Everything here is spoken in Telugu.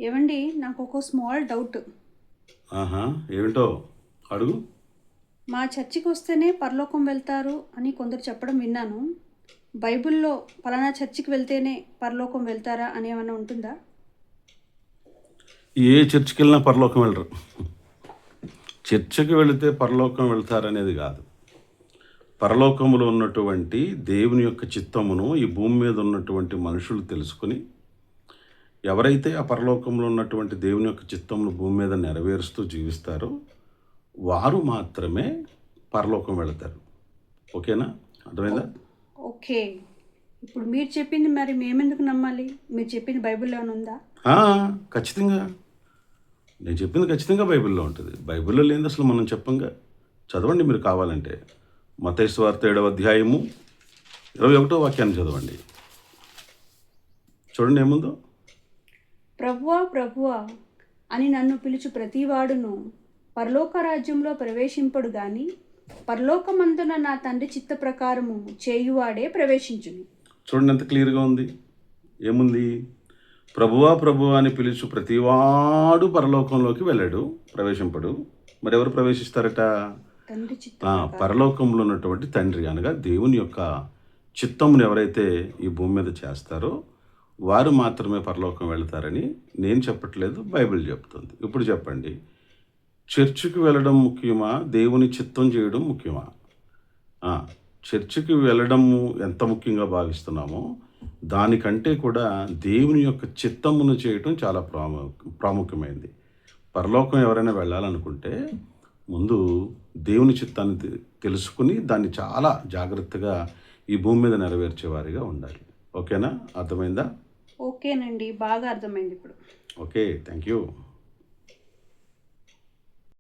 ఏవండి, నాకు ఒక స్మాల్ డౌట్. ఆహా, ఏమిటో అడుగు. మా చర్చికి వస్తేనే పరలోకం వెళ్తారు అని కొందరు చెప్పడం విన్నాను. బైబిల్లో పలానా చర్చికి వెళ్తేనే పరలోకం వెళ్తారా అని ఏమైనా ఉంటుందా? ఏ చర్చికి వెళ్ళినా పరలోకం వెళ్ళరు. చర్చికి వెళితే పరలోకం వెళ్తారనేది కాదు. పరలోకములో ఉన్నటువంటి దేవుని యొక్క చిత్తమును ఈ భూమి మీద ఉన్నటువంటి మనుషులు తెలుసుకుని, ఎవరైతే ఆ పరలోకంలో ఉన్నటువంటి దేవుని యొక్క చిత్తమును భూమి మీద నెరవేరుస్తూ జీవిస్తారో వారు మాత్రమే పరలోకం వెళతారు. ఓకేనా? అర్థమైందా? ఓకే. ఇప్పుడు మీరు చెప్పింది మరి మేమెందుకు నమ్మాలి? మీరు చెప్పింది బైబిల్లో ఏమైనా ఉందా? ఖచ్చితంగా. నేను చెప్పింది ఖచ్చితంగా బైబిల్లో ఉంటుంది. బైబిల్లో లేనిది అసలు మనం చెప్పంగా. చదవండి మీరు కావాలంటే. మత్తయి సువార్త 7వ అధ్యాయము 21వ వాక్యాన్ని చదవండి. చూడండి ఏముందో. ప్రభువా ప్రభువా అని నన్ను పిలుచు ప్రతివాడును పరలోక రాజ్యంలో ప్రవేశింపడు గాని పరలోకమందున నా తండ్రి చిత్త ప్రకారము చేయువాడే ప్రవేశించును. చూడండి ఎంత క్లియర్గా ఉంది. ఏముంది? ప్రభువా ప్రభువా అని పిలుచు ప్రతివాడు పరలోకంలోకి వెళ్ళాడు, ప్రవేశింపడు. మరి ఎవరు ప్రవేశిస్తారట? తండ్రి చిత్త పరలోకంలో ఉన్నటువంటి తండ్రి, అనగా దేవుని యొక్క చిత్తమును ఎవరైతే ఈ భూమి మీద చేస్తారో వారు మాత్రమే పరలోకం వెళ్తారని నేను చెప్పట్లేదు, బైబిల్ చెప్తుంది. ఇప్పుడు చెప్పండి, చర్చికి వెళ్ళడం ముఖ్యమా, దేవుని చిత్తం చేయడం ముఖ్యమా? చర్చికి వెళ్ళడము ఎంత ముఖ్యంగా భావిస్తున్నామో దానికంటే కూడా దేవుని యొక్క చిత్తమును చేయటం చాలా ప్రాముఖ్యమైనది. పరలోకం ఎవరైనా వెళ్ళాలనుకుంటే ముందు దేవుని చిత్తాన్ని తెలుసుకుని దాన్ని చాలా జాగ్రత్తగా ఈ భూమి మీద నెరవేర్చేవారిగా ఉండాలి. ఓకేనా? అర్థమైందా? ఓకేనండి, బాగా అర్థమైంది ఇప్పుడు. Okay, thank you.